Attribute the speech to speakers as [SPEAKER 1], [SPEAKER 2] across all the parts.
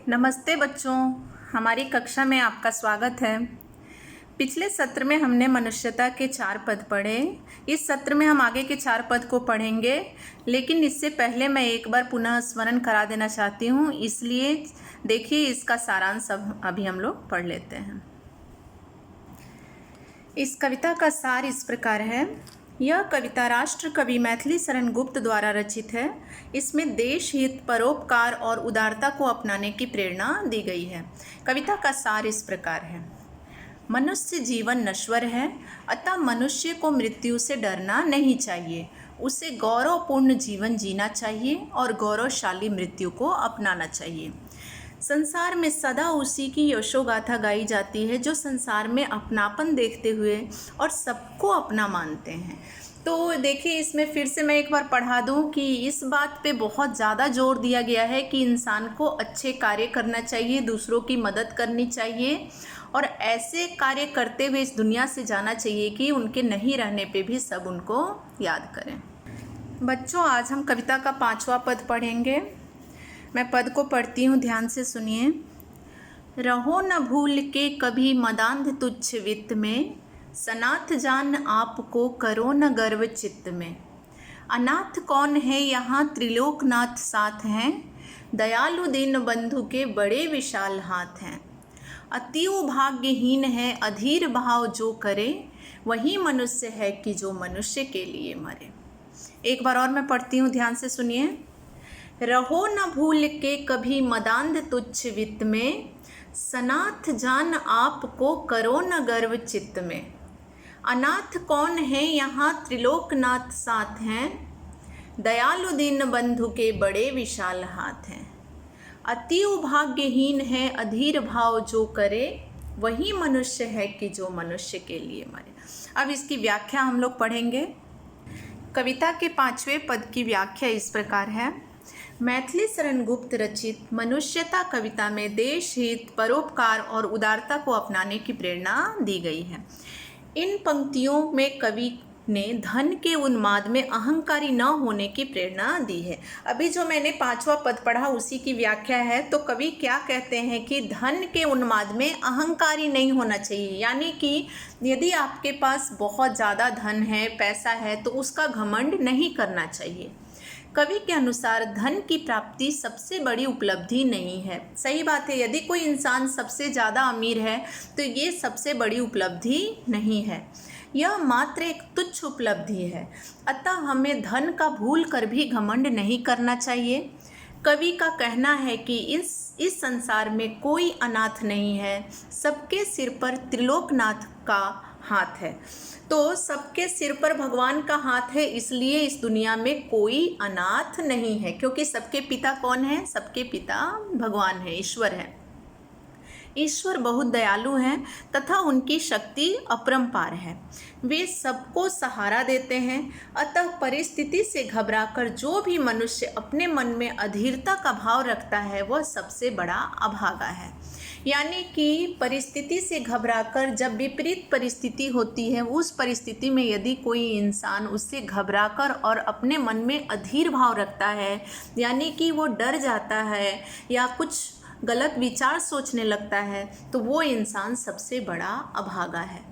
[SPEAKER 1] नमस्ते बच्चों, हमारी कक्षा में आपका स्वागत है। पिछले सत्र में हमने मनुष्यता के 4 पद पढ़े। इस सत्र में हम आगे के 4 पद को पढ़ेंगे, लेकिन इससे पहले मैं एक बार पुनः स्मरण करा देना चाहती हूँ, इसलिए देखिए इसका सारांश अभी हम लोग पढ़ लेते हैं। इस कविता का सार इस प्रकार है। यह कविता राष्ट्र कवि मैथिली शरण गुप्त द्वारा रचित है। इसमें देश हित, परोपकार और उदारता को अपनाने की प्रेरणा दी गई है। कविता का सार इस प्रकार है। मनुष्य जीवन नश्वर है, अतः मनुष्य को मृत्यु से डरना नहीं चाहिए। उसे गौरवपूर्ण जीवन जीना चाहिए और गौरवशाली मृत्यु को अपनाना चाहिए। संसार में सदा उसी की यशोगाथा गाई जाती है जो संसार में अपनापन देखते हुए और सबको अपना मानते हैं। तो देखिए, इसमें फिर से मैं एक बार पढ़ा दूं कि इस बात पे बहुत ज़्यादा जोर दिया गया है कि इंसान को अच्छे कार्य करना चाहिए, दूसरों की मदद करनी चाहिए और ऐसे कार्य करते हुए इस दुनिया से जाना चाहिए कि उनके नहीं रहने पे भी सब उनको याद करें। बच्चों, आज हम कविता का 5वां पद पढ़ेंगे। मैं पद को पढ़ती हूँ, ध्यान से सुनिए। रहो न भूल के कभी मदांध तुच्छ वित्त में, सनाथ जान आपको करो न गर्व चित्त में। अनाथ कौन है यहाँ त्रिलोकनाथ साथ हैं, दयालु दीन बंधु के बड़े विशाल हाथ हैं। अतिव भाग्यहीन है अधीर भाव जो करे, वही मनुष्य है कि जो मनुष्य के लिए मरे। एक बार और मैं पढ़ती हूँ, ध्यान से सुनिए। रहो न भूल के कभी मदांध तुच्छ वित्त में, सनाथ जान आपको करो न गर्व चित्त में। अनाथ कौन है यहाँ त्रिलोकनाथ साथ हैं, दयालु दीन बंधु के बड़े विशाल हाथ हैं। अतिव भाग्यहीन है अधीर भाव जो करे, वही मनुष्य है कि जो मनुष्य के लिए मरे। अब इसकी व्याख्या हम लोग पढ़ेंगे। कविता के 5वें पद की व्याख्या इस प्रकार है। मैथिली शरण गुप्त रचित मनुष्यता कविता में देश हित, परोपकार और उदारता को अपनाने की प्रेरणा दी गई है। इन पंक्तियों में कवि ने धन के उन्माद में अहंकारी न होने की प्रेरणा दी है। अभी जो मैंने 5वां पद पढ़ा उसी की व्याख्या है। तो कवि क्या कहते हैं कि धन के उन्माद में अहंकारी नहीं होना चाहिए, यानी कि यदि आपके पास बहुत ज़्यादा धन है, पैसा है, तो उसका घमंड नहीं करना चाहिए। कवि के अनुसार धन की प्राप्ति सबसे बड़ी उपलब्धि नहीं है। सही बात है, यदि कोई इंसान सबसे ज़्यादा अमीर है तो ये सबसे बड़ी उपलब्धि नहीं है, यह मात्र एक तुच्छ उपलब्धि है। अतः हमें धन का भूल कर भी घमंड नहीं करना चाहिए। कवि का कहना है कि इस संसार में कोई अनाथ नहीं है, सबके सिर पर त्रिलोकनाथ का हाथ है। तो सबके सिर पर भगवान का हाथ है, इसलिए इस दुनिया में कोई अनाथ नहीं है, क्योंकि सबके पिता कौन है? सबके पिता भगवान है, ईश्वर है। ईश्वर बहुत दयालु हैं तथा उनकी शक्ति अपरंपार है। वे सबको सहारा देते हैं। अतः परिस्थिति से घबराकर जो भी मनुष्य अपने मन में अधीरता का भाव रखता है वह सबसे बड़ा अभागा है। यानी कि परिस्थिति से घबराकर, जब विपरीत परिस्थिति होती है, उस परिस्थिति में यदि कोई इंसान उससे घबराकर और अपने मन में अधीर भाव रखता है, यानी कि वो डर जाता है या कुछ गलत विचार सोचने लगता है, तो वो इंसान सबसे बड़ा अभागा है।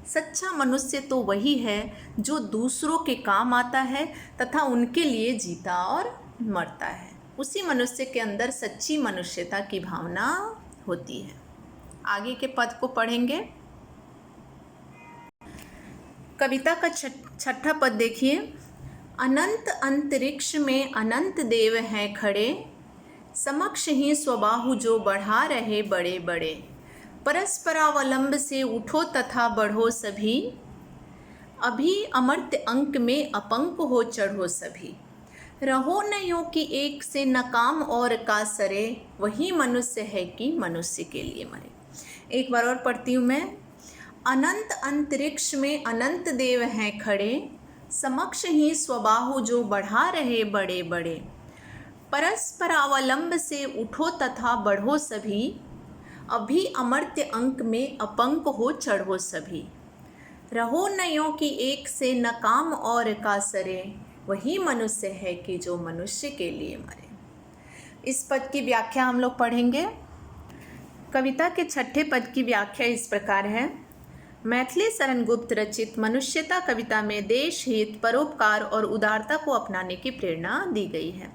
[SPEAKER 1] सच्चा मनुष्य तो वही है जो दूसरों के काम आता है तथा उनके लिए जीता और मरता है। उसी मनुष्य के अंदर सच्ची मनुष्यता की भावना होती है। आगे के पद को पढ़ेंगे। कविता का 6ठा पद देखिए। अनंत अंतरिक्ष में अनंत देव हैं खड़े, समक्ष ही स्वबाहु जो बढ़ा रहे बड़े बड़े। परस्परावलंब से उठो तथा बढ़ो सभी, अभी अमर्त्य अंक में अपंक हो चढ़ो सभी। रहो न यूं कि एक से न काम और का सरे, वही मनुष्य है कि मनुष्य के लिए मरे। एक बार और पढ़ती हूँ मैं। अनंत अंतरिक्ष में अनंत देव हैं खड़े, समक्ष ही स्वबाहु जो बढ़ा रहे बड़े बड़े। परस्परावलंब से उठो तथा बढ़ो सभी, अभी अमर्त्य अंक में अपंक हो चढ़ो सभी। रहो न यूं कि एक से न काम और का सरे, वही मनुष्य है कि जो मनुष्य के लिए मरे। इस पद की व्याख्या हम लोग पढ़ेंगे। कविता के छठे पद की व्याख्या इस प्रकार है। मैथिली शरण गुप्त रचित मनुष्यता कविता में देश हित, परोपकार और उदारता को अपनाने की प्रेरणा दी गई है।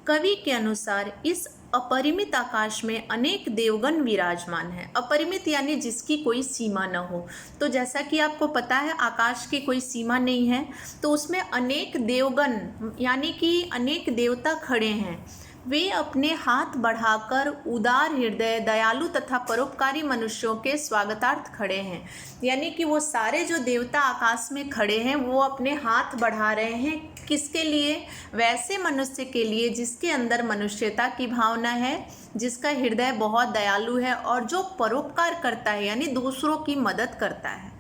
[SPEAKER 1] कवि के अनुसार इस अपरिमित आकाश में अनेक देवगण विराजमान हैं। अपरिमित यानी जिसकी कोई सीमा न हो। तो जैसा कि आपको पता है आकाश की कोई सीमा नहीं है, तो उसमें अनेक देवगण यानी कि अनेक देवता खड़े हैं। वे अपने हाथ बढ़ाकर उदार हृदय, दयालु तथा परोपकारी मनुष्यों के स्वागतार्थ खड़े हैं। यानी कि वो सारे जो देवता आकाश में खड़े हैं वो अपने हाथ बढ़ा रहे हैं। किसके लिए? वैसे मनुष्य के लिए जिसके अंदर मनुष्यता की भावना है, जिसका हृदय बहुत दयालु है और जो परोपकार करता है यानी दूसरों की मदद करता है।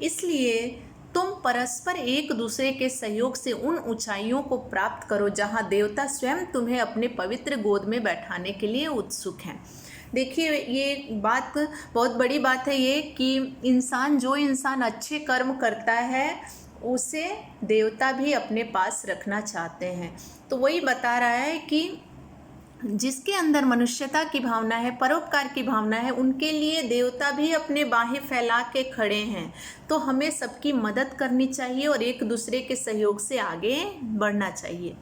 [SPEAKER 1] इसलिए तुम परस्पर एक दूसरे के सहयोग से उन ऊंचाइयों को प्राप्त करो जहां देवता स्वयं तुम्हें अपने पवित्र गोद में बैठाने के लिए उत्सुक हैं। देखिए ये बात बहुत बड़ी बात है ये कि जो इंसान अच्छे कर्म करता है उसे देवता भी अपने पास रखना चाहते हैं। तो वही बता रहा है कि जिसके अंदर मनुष्यता की भावना है, परोपकार की भावना है, उनके लिए देवता भी अपने बाहें फैला के खड़े हैं। तो हमें सबकी मदद करनी चाहिए और एक दूसरे के सहयोग से आगे बढ़ना चाहिए।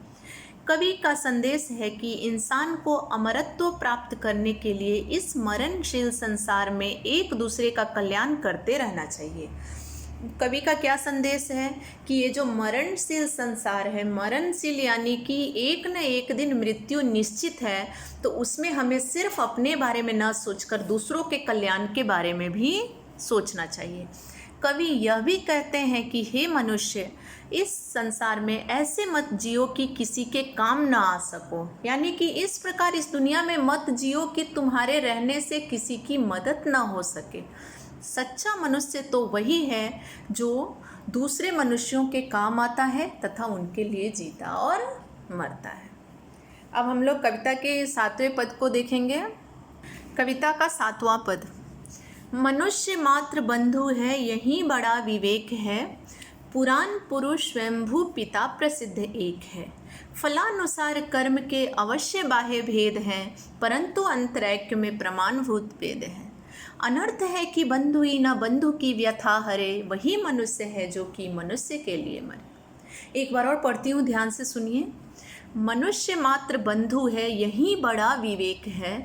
[SPEAKER 1] कवि का संदेश है कि इंसान को अमरत्व प्राप्त करने के लिए इस मरणशील संसार में एक दूसरे का कल्याण करते रहना चाहिए। कवि का क्या संदेश है कि ये जो मरणशील संसार है, मरणशील यानी कि एक न एक दिन मृत्यु निश्चित है, तो उसमें हमें सिर्फ अपने बारे में न सोचकर दूसरों के कल्याण के बारे में भी सोचना चाहिए। कवि यह भी कहते हैं कि हे मनुष्य, इस संसार में ऐसे मत जियो कि किसी के काम ना आ सको। यानी कि इस प्रकार इस दुनिया में मत जियो कि तुम्हारे रहने से किसी की मदद ना हो सके। सच्चा मनुष्य तो वही है जो दूसरे मनुष्यों के काम आता है तथा उनके लिए जीता और मरता है। अब हम लोग कविता के 7वें पद को देखेंगे। कविता का 7वां पद। मनुष्य मात्र बंधु है, यही बड़ा विवेक है। पुराण पुरुष स्वयंभू पिता प्रसिद्ध एक है। फलानुसार कर्म के अवश्य बाह्य भेद हैं, परंतु अंतरैक्य में प्रमाणभूत भेद है। अनर्थ है कि बंधु ही न बंधु की व्यथा हरे, वही मनुष्य है जो कि मनुष्य के लिए मरे। एक बार और पढ़ती हूँ, ध्यान से सुनिए। मनुष्य मात्र बंधु है, यही बड़ा विवेक है।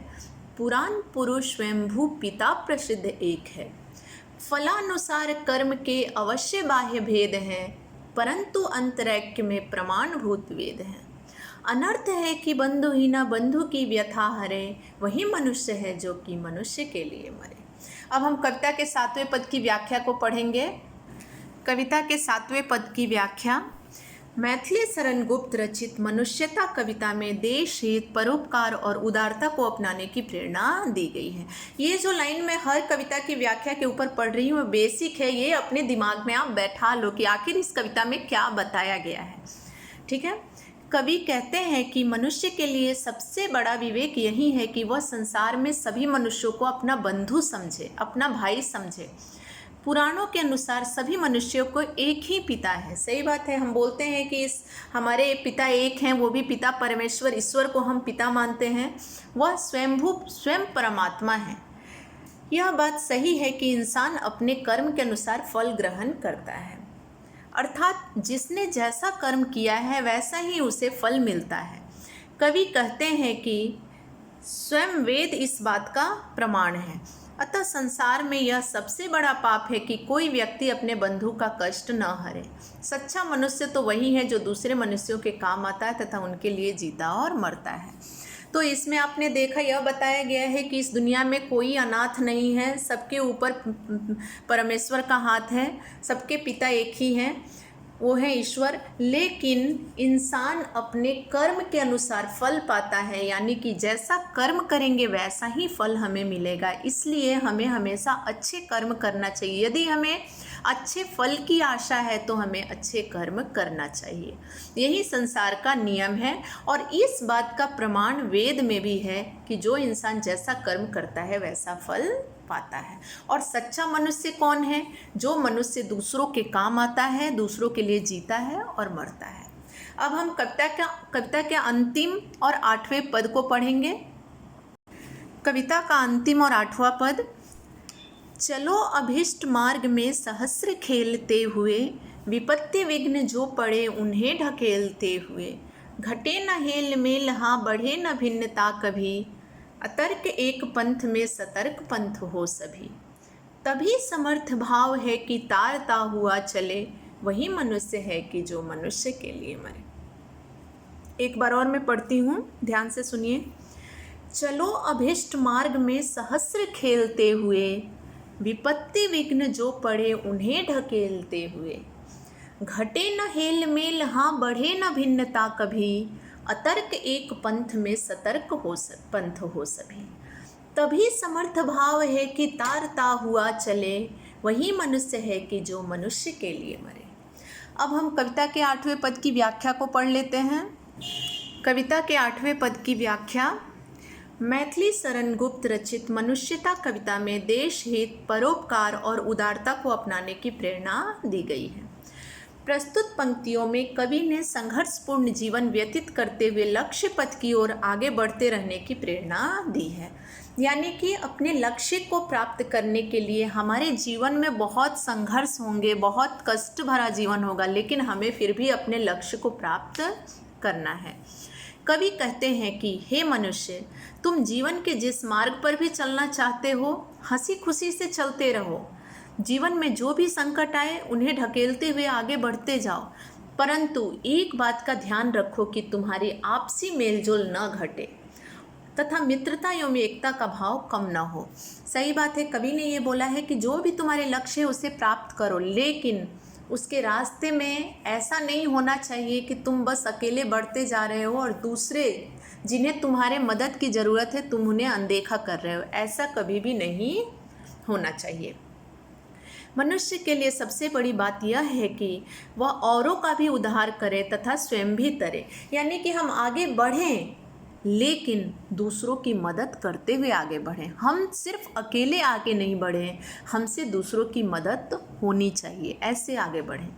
[SPEAKER 1] पुराण पुरुष स्वयंभू पिता प्रसिद्ध एक है। फलानुसार कर्म के अवश्य बाह्य भेद हैं, परंतु अंतरैक्य में प्रमाणभूत वेद हैं। अनर्थ है कि बंधु ही न बंधु की व्यथा हरे, वही मनुष्य है जो कि मनुष्य के लिए मरे। अब हम कविता के 7वें पद की व्याख्या को पढ़ेंगे। कविता के 7वें पद की व्याख्या। मैथिली शरण गुप्त रचित मनुष्यता कविता में देश हित, परोपकार और उदारता को अपनाने की प्रेरणा दी गई है। ये जो लाइन मैं हर कविता की व्याख्या के ऊपर पढ़ रही हूँ बेसिक है, ये अपने दिमाग में आप बैठा लो कि आखिर इस कविता में क्या बताया गया है। ठीक है। कवि कहते हैं कि मनुष्य के लिए सबसे बड़ा विवेक यही है कि वह संसार में सभी मनुष्यों को अपना बंधु समझे, अपना भाई समझे। पुराणों के अनुसार सभी मनुष्यों को एक ही पिता है। सही बात है, हम बोलते हैं कि हमारे पिता एक हैं, वो भी पिता परमेश्वर, ईश्वर को हम पिता मानते हैं। वह स्वयं परमात्मा है। यह बात सही है कि इंसान अपने कर्म के अनुसार फल ग्रहण करता है, अर्थात जिसने जैसा कर्म किया है वैसा ही उसे फल मिलता है। कवि कहते हैं कि स्वयं वेद इस बात का प्रमाण है। अतः संसार में यह सबसे बड़ा पाप है कि कोई व्यक्ति अपने बंधु का कष्ट न हरे। सच्चा मनुष्य तो वही है जो दूसरे मनुष्यों के काम आता है तथा उनके लिए जीता और मरता है। तो इसमें आपने देखा, यह बताया गया है कि इस दुनिया में कोई अनाथ नहीं है, सबके ऊपर परमेश्वर का हाथ है, सबके पिता एक ही हैं, वो है ईश्वर। लेकिन इंसान अपने कर्म के अनुसार फल पाता है, यानी कि जैसा कर्म करेंगे वैसा ही फल हमें मिलेगा। इसलिए हमें हमेशा अच्छे कर्म करना चाहिए। यदि हमें अच्छे फल की आशा है तो हमें अच्छे कर्म करना चाहिए। यही संसार का नियम है और इस बात का प्रमाण वेद में भी है कि जो इंसान जैसा कर्म करता है वैसा फल पाता है। और सच्चा मनुष्य कौन है? जो मनुष्य दूसरों के काम आता है, दूसरों के लिए जीता है और मरता है। अब हम कविता के अंतिम और 8वें पद को पढ़ेंगे। कविता का अंतिम और 8वां पद। चलो अभिष्ट मार्ग में सहस्र खेलते हुए, विपत्ति विघ्न जो पड़े उन्हें ढकेलते हुए। घटे न हेल मेल हाँ बढ़े न भिन्नता कभी, अतर्क एक पंथ में सतर्क पंथ हो सभी। तभी समर्थ भाव है कि तारता हुआ चले, वही मनुष्य है कि जो मनुष्य के लिए मरे। एक बार और मैं पढ़ती हूँ, ध्यान से सुनिए। चलो अभिष्ट मार्ग में सहस्र खेलते हुए, विपत्ति विघ्न जो पड़े उन्हें ढकेलते हुए। घटे न हेल मेल हाँ बढ़े न भिन्नता कभी, अतर्क एक पंथ में सतर्क पंथ हो सभी। तभी समर्थ भाव है कि तारता हुआ चले, वही मनुष्य है कि जो मनुष्य के लिए मरे। अब हम कविता के 8वें पद की व्याख्या को पढ़ लेते हैं। कविता के 8वें पद की व्याख्या। मैथिली शरण गुप्त रचित मनुष्यता कविता में देश हित, परोपकार और उदारता को अपनाने की प्रेरणा दी गई है। प्रस्तुत पंक्तियों में कवि ने संघर्षपूर्ण जीवन व्यतीत करते हुए लक्ष्य पथ की ओर आगे बढ़ते रहने की प्रेरणा दी है। यानी कि अपने लक्ष्य को प्राप्त करने के लिए हमारे जीवन में बहुत संघर्ष होंगे, बहुत कष्ट भरा जीवन होगा, लेकिन हमें फिर भी अपने लक्ष्य को प्राप्त करना है। कवि कहते हैं कि हे मनुष्य, तुम जीवन के जिस मार्ग पर भी चलना चाहते हो, हंसी खुशी से चलते रहो। जीवन में जो भी संकट आए उन्हें ढकेलते हुए आगे बढ़ते जाओ, परंतु एक बात का ध्यान रखो कि तुम्हारी आपसी मेलजोल न घटे तथा मित्रता एवं एकता का भाव कम न हो। सही बात है, कवि ने ये बोला है कि जो भी तुम्हारे लक्ष्य है उसे प्राप्त करो, लेकिन उसके रास्ते में ऐसा नहीं होना चाहिए कि तुम बस अकेले बढ़ते जा रहे हो और दूसरे जिन्हें तुम्हारे मदद की ज़रूरत है तुम उन्हें अनदेखा कर रहे हो। ऐसा कभी भी नहीं होना चाहिए। मनुष्य के लिए सबसे बड़ी बात यह है कि वह औरों का भी उद्धार करे तथा स्वयं भी तरे। यानी कि हम आगे बढ़ें लेकिन दूसरों की मदद करते हुए आगे बढ़ें। हम सिर्फ अकेले आगे नहीं बढ़ें, हमसे दूसरों की मदद होनी चाहिए, ऐसे आगे बढ़ें।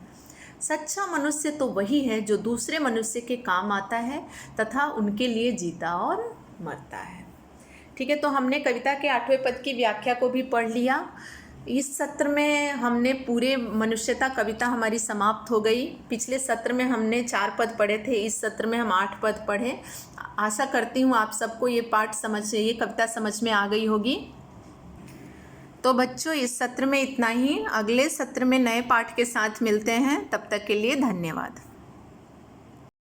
[SPEAKER 1] सच्चा मनुष्य तो वही है जो दूसरे मनुष्य के काम आता है तथा उनके लिए जीता और मरता है। ठीक है, तो हमने कविता के 8वें पद की व्याख्या को भी पढ़ लिया। इस सत्र में हमने पूरे मनुष्यता कविता हमारी समाप्त हो गई। पिछले सत्र में हमने 4 पद पढ़े थे, इस सत्र में हम 8 पद पढ़े। आशा करती हूँ आप सबको ये कविता समझ में आ गई होगी। तो बच्चों, इस सत्र में इतना ही। अगले सत्र में नए पाठ के साथ मिलते हैं। तब तक के लिए धन्यवाद।